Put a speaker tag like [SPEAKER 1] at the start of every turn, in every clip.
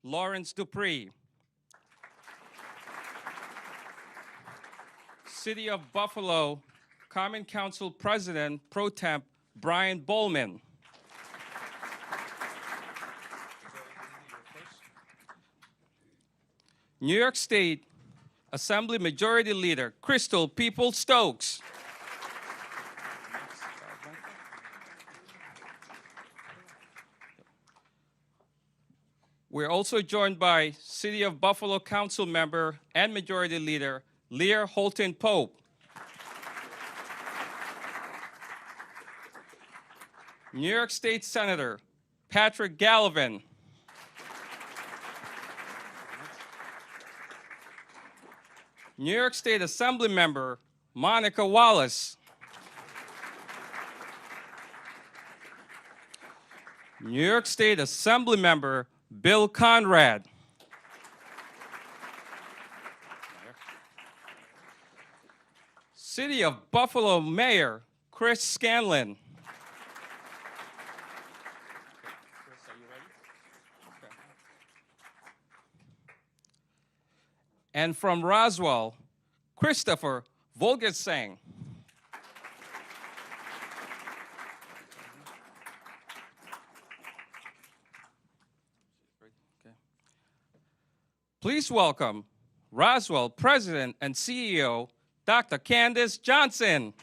[SPEAKER 1] Lawrence Dupree. City of Buffalo Common Council President Pro Temp Brian Bowman. New York State Assembly Majority Leader Crystal People-Stokes. We're also joined by City of Buffalo Council Member and Majority Leader Lear Holton Pope. New York State Senator Patrick Gallivan. New York State Assembly Member Monica Wallace. New York State Assembly Member Bill Conrad. City of Buffalo Mayor Chris Scanlon. Chris, are you ready? Okay. And from Roswell, Christopher Volgesang. Please welcome Roswell President and CEO, Dr. Candace Johnson.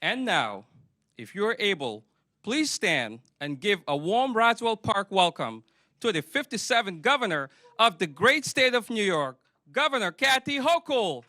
[SPEAKER 1] And now, if you're able, please stand and give a warm Roswell Park welcome to the 57th Governor of the great state of New York, Governor Kathy Hochul.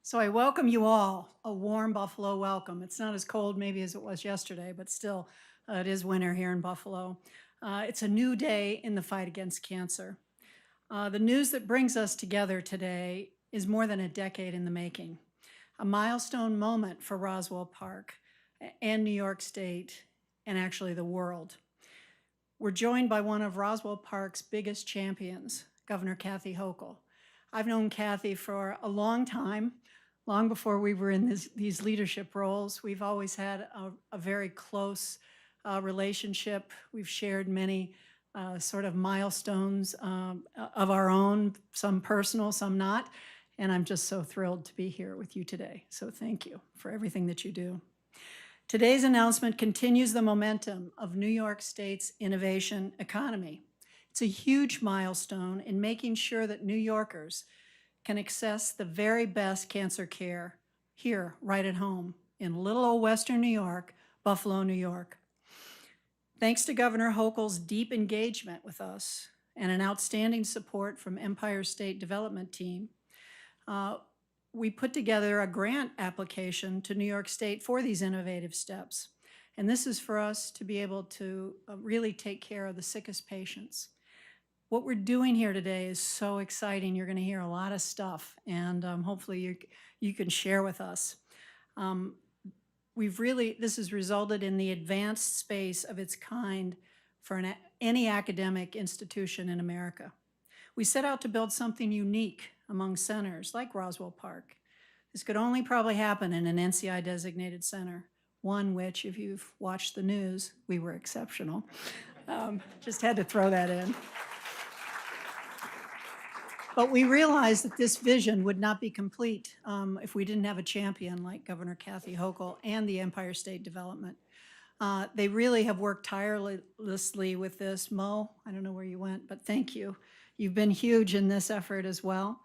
[SPEAKER 2] So I welcome you all, a warm Buffalo welcome. It's not as cold maybe as it was yesterday, but still it is winter here in Buffalo. It's a new day in the fight against cancer. The news that brings us together today is more than a decade in the making, a milestone moment for Roswell Park and New York State and actually the world. We're joined by one of Roswell Park's biggest champions, Governor Kathy Hochul. I've known Kathy for a long time. Long before we were in these leadership roles, we've always had a very close relationship. We've shared many sort of milestones of our own, some personal, some not. And I'm just so thrilled to be here with you today. So thank you for everything that you do. Today's announcement continues the momentum of New York State's innovation economy. It's a huge milestone in making sure that New Yorkers can access the very best cancer care here, right at home, in little old Western New York, Buffalo, New York. Thanks to Governor Hochul's deep engagement with us and an outstanding support from Empire State Development Team, we put together a grant application to New York State for these innovative steps. And this is for us to be able to really take care of the sickest patients. What we're doing here today is so exciting. You're going to hear a lot of stuff, and hopefully you can share with us. This has resulted in the advanced space of its kind for any academic institution in America. We set out to build something unique among centers like Roswell Park. This could only probably happen in an NCI-designated center, one which, if you've watched the news, we were exceptional. Just had to throw that in. But we realized that this vision would not be complete if we didn't have a champion like Governor Kathy Hochul and the Empire State Development. They really have worked tirelessly with this. Mo, I don't know where you went, but thank you. You've been huge in this effort as well.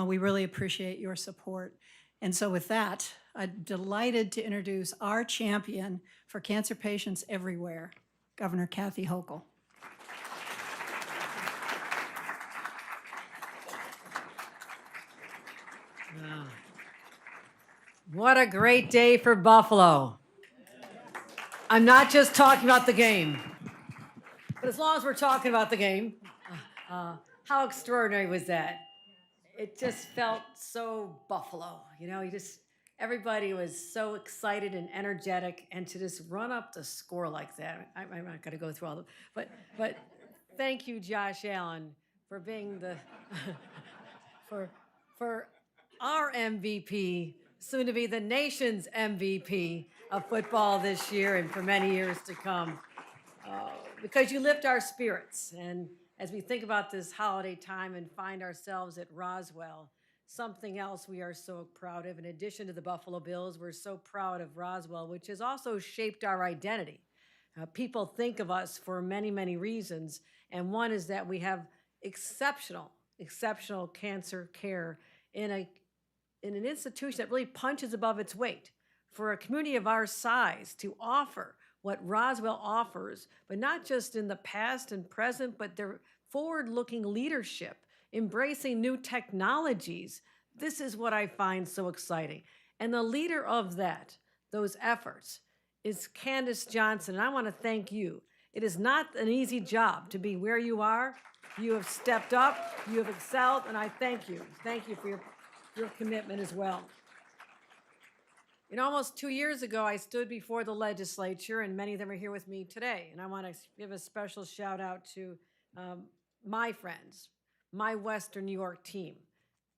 [SPEAKER 2] We really appreciate your support. And so with that, I'm delighted to introduce our champion for cancer patients everywhere, Governor Kathy Hochul.
[SPEAKER 3] What a great day for Buffalo. I'm not just talking about the game, but as long as we're talking about the game, how extraordinary was that? It just felt so Buffalo, everybody was so excited and energetic, and to just run up the score like that, I'm not gonna go through all the, but thank you, Josh Allen, for being the, for our MVP, soon to be the nation's MVP of football this year and for many years to come. Because you lift our spirits. And as we think about this holiday time and find ourselves at Roswell, something else we are so proud of, in addition to the Buffalo Bills, we're so proud of Roswell, which has also shaped our identity. People think of us for many, many reasons. And one is that we have exceptional cancer care in an institution that really punches above its weight. For a community of our size to offer what Roswell offers, but not just in the past and present, but their forward-looking leadership, embracing new technologies. This is what I find so exciting. And the leader of those efforts, is Candace Johnson, and I want to thank you. It is not an easy job to be where you are. You have stepped up, you have excelled, and I thank you. Thank you for your commitment as well. Almost 2 years ago, I stood before the legislature, and many of them are here with me today. And I want to give a special shout out to my friends, my Western New York team,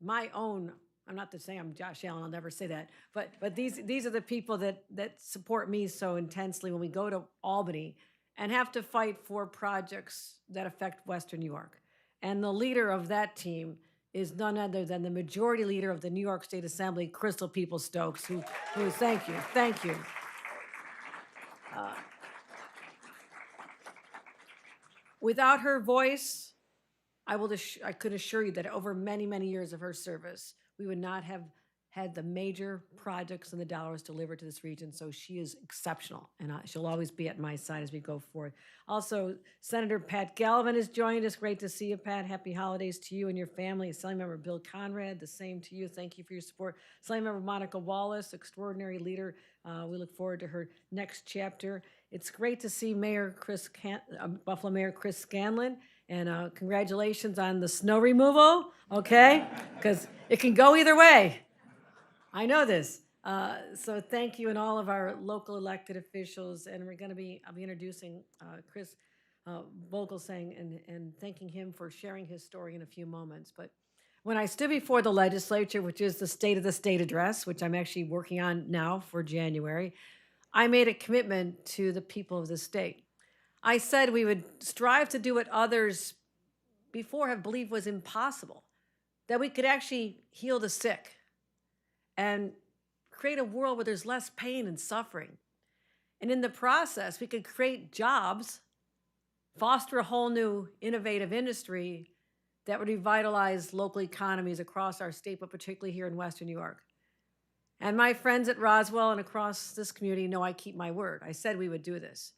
[SPEAKER 3] my own. I'm not to say I'm Josh Allen, I'll never say that, but these are the people that support me so intensely when we go to Albany and have to fight for projects that affect Western New York. And the leader of that team is none other than the majority leader of the New York State Assembly, Crystal Peoples-Stokes, who thank you. Without her voice, I could assure you that over many, many years of her service, we would not have had the major projects and the dollars delivered to this region. So she is exceptional, and she'll always be at my side as we go forward. Also, Senator Pat Galvin has joined us. Great to see you, Pat. Happy holidays to you and your family. Assembly Member Bill Conrad, the same to you. Thank you for your support. Assembly Member Monica Wallace, extraordinary leader. We look forward to her next chapter. It's great to see Buffalo Mayor Chris Scanlon. And congratulations on the snow removal, okay? Because it can go either way. I know this. So thank you and all of our local elected officials. And I'll be introducing Chris Vogelsang and thanking him for sharing his story in a few moments. But when I stood before the legislature, which is the State of the State address, which I'm actually working on now for January, I made a commitment to the people of the state. I said we would strive to do what others before have believed was impossible, that we could actually heal the sick and create a world where there's less pain and suffering. And in the process, we could create jobs, foster a whole new innovative industry that would revitalize local economies across our state, but particularly here in Western New York. And my friends at Roswell and across this community know I keep my word. I said we would do this.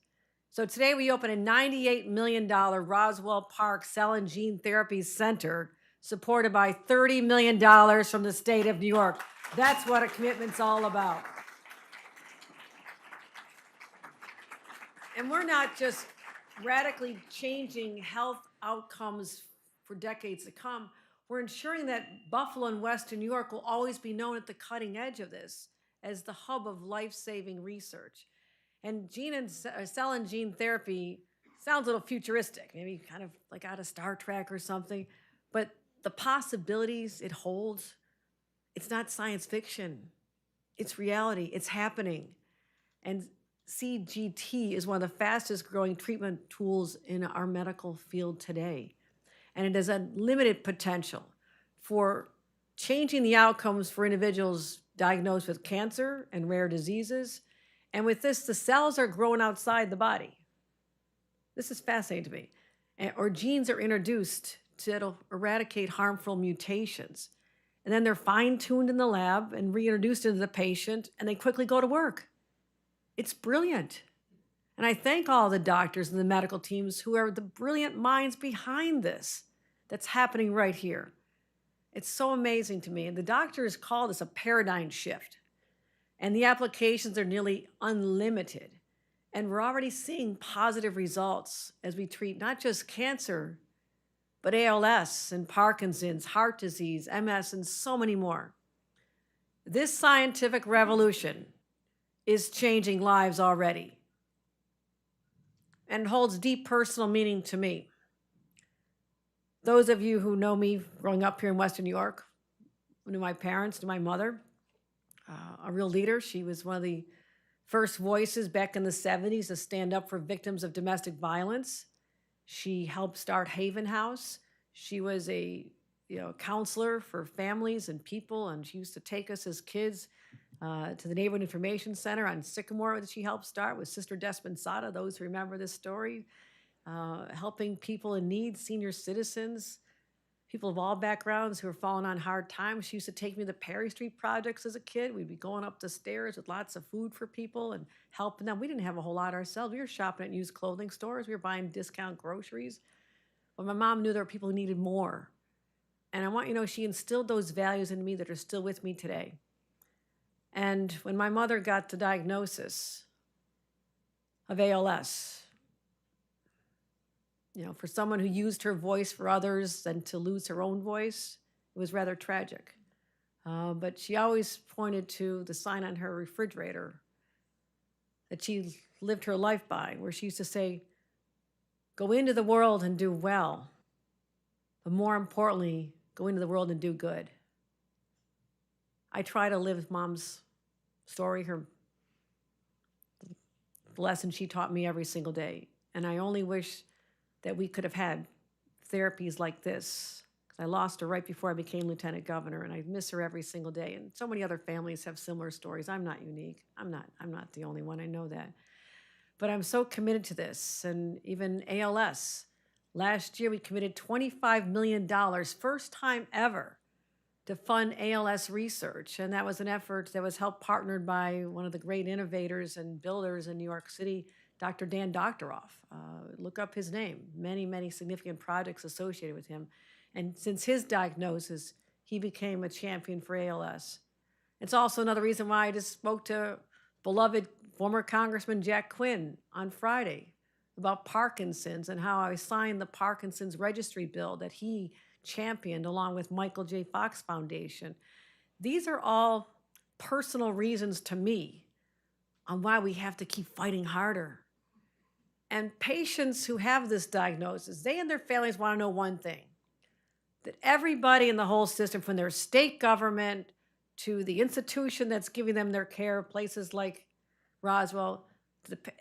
[SPEAKER 3] So today we open a $98 million Roswell Park Cell and Gene Therapy Center, supported by $30 million from the state of New York. That's what a commitment's all about. And we're not just radically changing health outcomes for decades to come. We're ensuring that Buffalo and Western New York will always be known at the cutting edge of this as the hub of life-saving research. And cell and gene therapy sounds a little futuristic, maybe kind of like out of Star Trek or something, but the possibilities it holds, it's not science fiction. It's reality. It's happening. And CGT is one of the fastest growing treatment tools in our medical field today. And it has unlimited potential for changing the outcomes for individuals diagnosed with cancer and rare diseases. And with this, the cells are grown outside the body. This is fascinating to me. Or genes are introduced to eradicate harmful mutations. And then they're fine-tuned in the lab and reintroduced into the patient, and they quickly go to work. It's brilliant. And I thank all the doctors and the medical teams who are the brilliant minds behind this that's happening right here. It's so amazing to me. And the doctors call this a paradigm shift. And the applications are nearly unlimited. And we're already seeing positive results as we treat not just cancer, but ALS and Parkinson's, heart disease, MS, and so many more. This scientific revolution is changing lives already and holds deep personal meaning to me. Those of you who know me growing up here in Western New York, knew my parents, knew my mother, a real leader. She was one of the first voices back in the 70s to stand up for victims of domestic violence. She helped start Haven House. She was a counselor for families and people, and she used to take us as kids to the Neighborhood Information Center on Sycamore that she helped start with Sister Despensata, those who remember this story, helping people in need, senior citizens, people of all backgrounds who are falling on hard times. She used to take me to the Perry Street projects as a kid. We'd be going up the stairs with lots of food for people and helping them. We didn't have a whole lot ourselves. We were shopping at used clothing stores. We were buying discount groceries. But my mom knew there were people who needed more. And I want you to know she instilled those values in me that are still with me today. And when my mother got the diagnosis of ALS, for someone who used her voice for others and to lose her own voice, it was rather tragic. But she always pointed to the sign on her refrigerator that she lived her life by, where she used to say, go into the world and do well, but more importantly, go into the world and do good. I try to live Mom's story, the lesson she taught me every single day. And I only wish that we could have had therapies like this. I lost her right before I became lieutenant governor, and I miss her every single day. And so many other families have similar stories. I'm not unique. I'm not the only one. I know that. But I'm so committed to this. And even ALS, last year we committed $25 million, first time ever, to fund ALS research. And that was an effort that was helped partnered by one of the great innovators and builders in New York City, Dr. Dan Doctoroff. Look up his name. Many, many significant projects associated with him. And since his diagnosis, he became a champion for ALS. It's also another reason why I just spoke to beloved former Congressman Jack Quinn on Friday about Parkinson's and how I signed the Parkinson's registry bill that he championed along with Michael J. Fox Foundation. These are all personal reasons to me on why we have to keep fighting harder. And patients who have this diagnosis, they and their families want to know one thing, that everybody in the whole system, from their state government to the institution that's giving them their care, places like Roswell,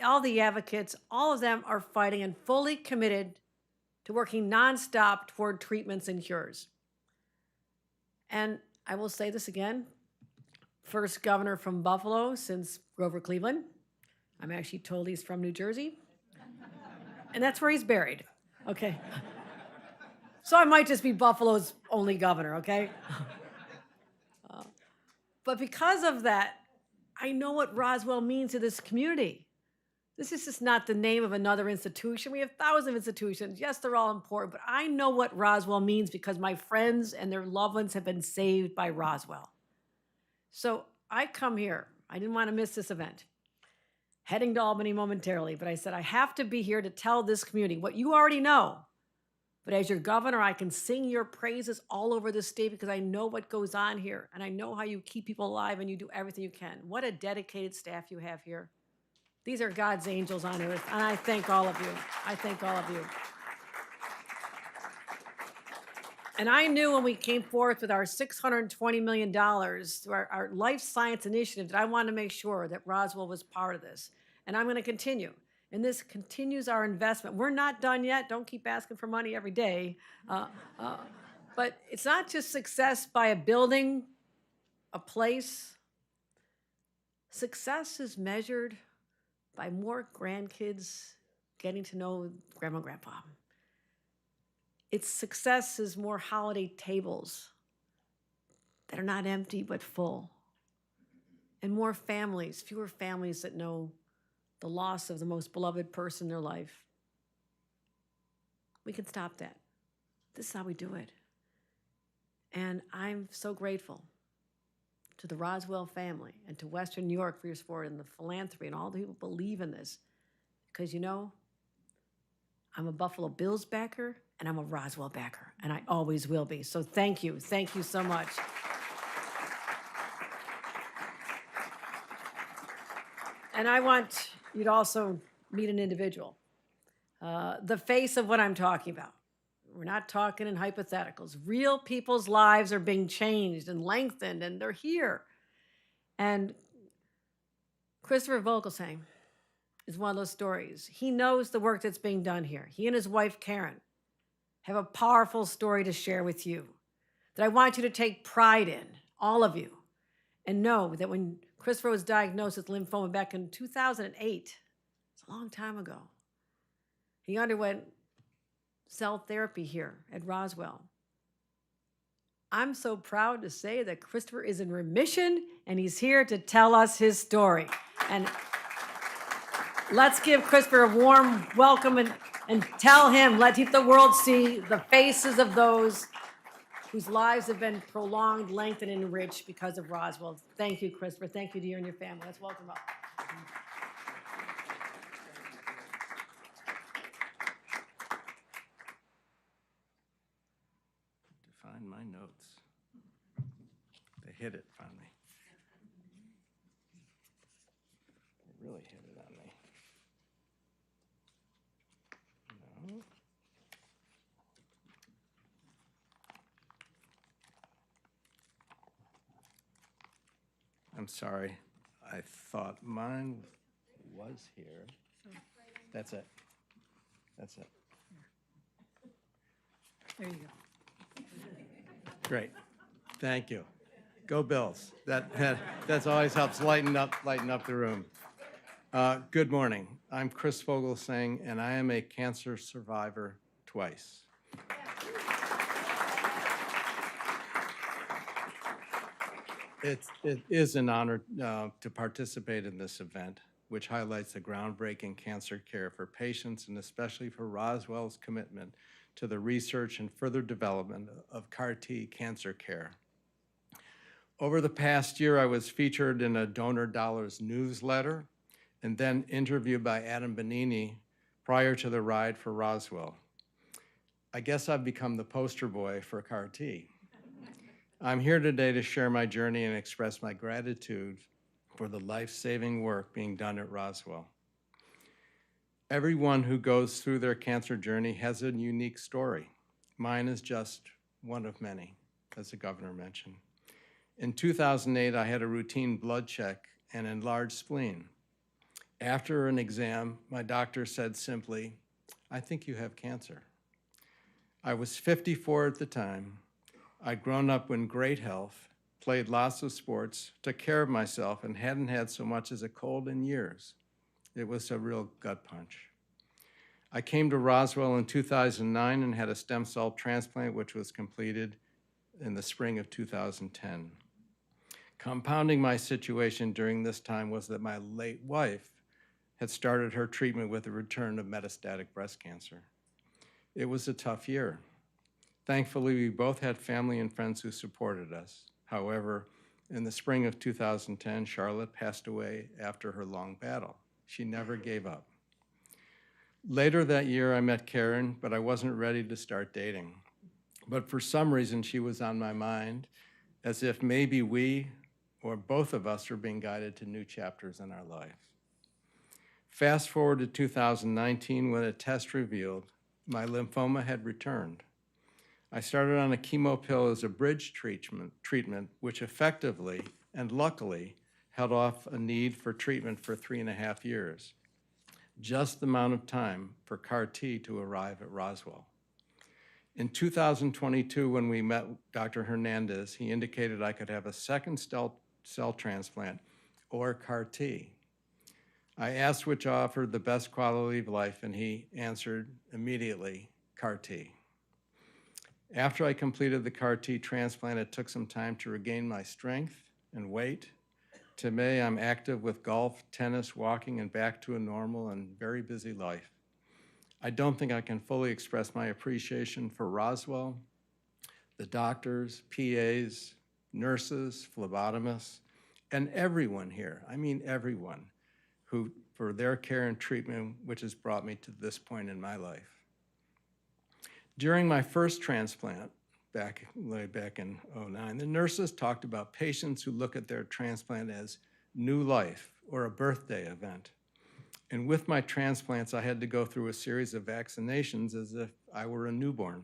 [SPEAKER 3] all the advocates, all of them are fighting and fully committed to working nonstop toward treatments and cures. And I will say this again, first governor from Buffalo since Grover Cleveland. I'm actually told he's from New Jersey. And that's where he's buried, okay? So I might just be Buffalo's only governor, okay? But because of that, I know what Roswell means to this community. This is just not the name of another institution. We have thousands of institutions. Yes, they're all important, but I know what Roswell means because my friends and their loved ones have been saved by Roswell. So I come here. I didn't want to miss this event. Heading to Albany momentarily, but I said I have to be here to tell this community what you already know. But as your governor, I can sing your praises all over the state because I know what goes on here, and I know how you keep people alive and you do everything you can. What a dedicated staff you have here. These are God's angels on earth, and I thank all of you. I thank all of you. And I knew when we came forth with our $620 million through our life science initiative that I wanted to make sure that Roswell was part of this. And I'm going to continue. And this continues our investment. We're not done yet. Don't keep asking for money every day. But it's not just success by a building, a place. Success is measured by more grandkids getting to know grandma and grandpa. Its success is more holiday tables that are not empty but full. And more families, fewer families that know the loss of the most beloved person in their life. We can stop that. This is how we do it. And I'm so grateful to the Roswell family and to Western New York for your support and the philanthropy and all the people who believe in this. Because, you know, I'm a Buffalo Bills backer and I'm a Roswell backer, and I always will be. So thank you. Thank you so much. And I want you to also meet an individual, the face of what I'm talking about. We're not talking in hypotheticals. Real people's lives are being changed and lengthened, and they're here. And Christopher Vogelsang is one of those stories. He knows the work that's being done here. He and his wife, Karen, have a powerful story to share with you that I want you to take pride in, all of you, and know that when Christopher was diagnosed with lymphoma back in 2008, it's a long time ago, he underwent cell therapy here at Roswell. I'm so proud to say that Christopher is in remission, and he's here to tell us his story. And let's give Christopher a warm welcome and tell him, let the world see the faces of those whose lives have been prolonged, lengthened, and enriched because of Roswell. Thank you, Christopher. Thank you to you and your family. Let's welcome up.
[SPEAKER 4] To find my notes. They hit it finally. They really hit it on me. No. I'm sorry. I thought mine was here. That's it. That's it.
[SPEAKER 2] There you go.
[SPEAKER 4] Great. Thank you. Go Bills. That's always helps lighten up the room. Good morning. I'm Chris Vogelsang, and I am a cancer survivor twice. It is an honor to participate in this event, which highlights the groundbreaking cancer care for patients and especially for Roswell's commitment to the research and further development of CAR-T cancer care. Over the past year, I was featured in a Donor Dollars newsletter and then interviewed by Adam Benini prior to the ride for Roswell. I guess I've become the poster boy for CAR-T. I'm here today to share my journey and express my gratitude for the life-saving work being done at Roswell. Everyone who goes through their cancer journey has a unique story. Mine is just one of many, as the governor mentioned. In 2008, I had a routine blood check and enlarged spleen. After an exam, my doctor said simply, "I think you have cancer." I was 54 at the time. I'd grown up in great health, played lots of sports, took care of myself, and hadn't had so much as a cold in years. It was a real gut punch. I came to Roswell in 2009 and had a stem cell transplant, which was completed in the spring of 2010. Compounding my situation during this time was that my late wife had started her treatment with a return of metastatic breast cancer. It was a tough year. Thankfully, we both had family and friends who supported us. However, in the spring of 2010, Charlotte passed away after her long battle. She never gave up. Later that year, I met Karen, but I wasn't ready to start dating. But for some reason, she was on my mind, as if maybe we, or both of us, were being guided to new chapters in our life. Fast forward to 2019, when a test revealed my lymphoma had returned. I started on a chemo pill as a bridge treatment, which effectively and luckily held off a need for treatment for 3.5 years, just the amount of time for CAR-T to arrive at Roswell. In 2022, when we met Dr. Hernandez, he indicated I could have a second cell transplant or CAR-T. I asked which offered the best quality of life, and he answered immediately, CAR-T. After I completed the CAR-T transplant, it took some time to regain my strength and weight. Today, I'm active with golf, tennis, walking, and back to a normal and very busy life. I don't think I can fully express my appreciation for Roswell, the doctors, PAs, nurses, phlebotomists, and everyone here, I mean everyone, who for their care and treatment, which has brought me to this point in my life. During my first transplant, way back in '09, the nurses talked about patients who look at their transplant as new life or a birthday event. And with my transplants, I had to go through a series of vaccinations as if I were a newborn.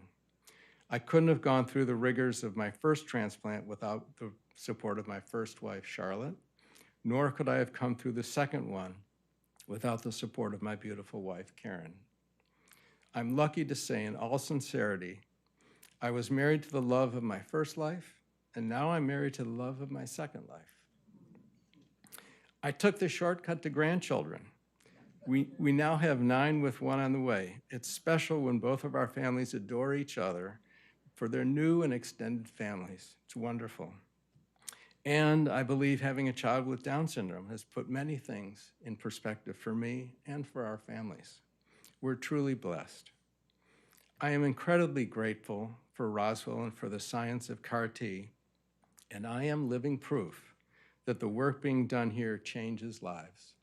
[SPEAKER 4] I couldn't have gone through the rigors of my first transplant without the support of my first wife, Charlotte, nor could I have come through the second one without the support of my beautiful wife, Karen. I'm lucky to say in all sincerity, I was married to the love of my first life, and now I'm married to the love of my second life. I took the shortcut to grandchildren. We now have 9 with 1 on the way. It's special when both of our families adore each other for their new and extended families. It's wonderful. And I believe having a child with Down syndrome has put many things in perspective for me and for our families. We're truly blessed. I am incredibly grateful for Roswell and for the science of CAR-T, and I am living proof that the work being done here changes lives.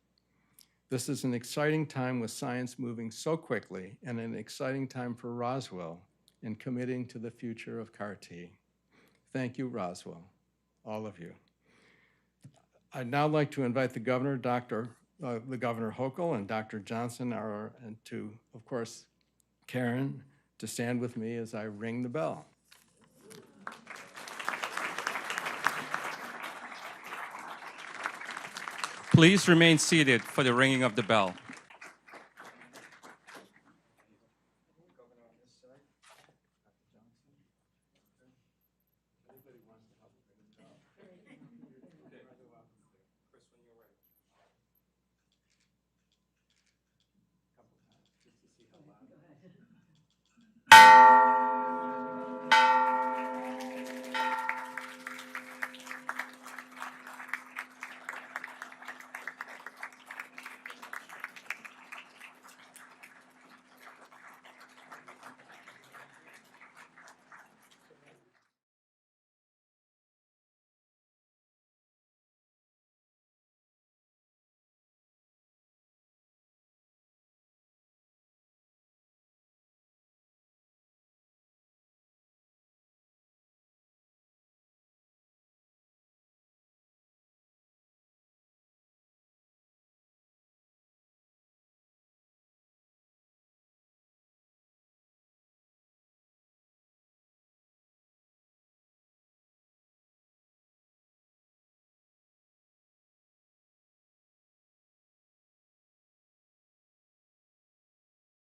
[SPEAKER 4] This is an exciting time with science moving so quickly, and an exciting time for Roswell in committing to the future of CAR-T. Thank you, Roswell, all of you. I'd now like to invite the Governor, the Governor Hochul and Dr. Johnson, and to, of course, Karen, to stand with me as I ring the bell.
[SPEAKER 1] Please remain seated for the ringing of the bell.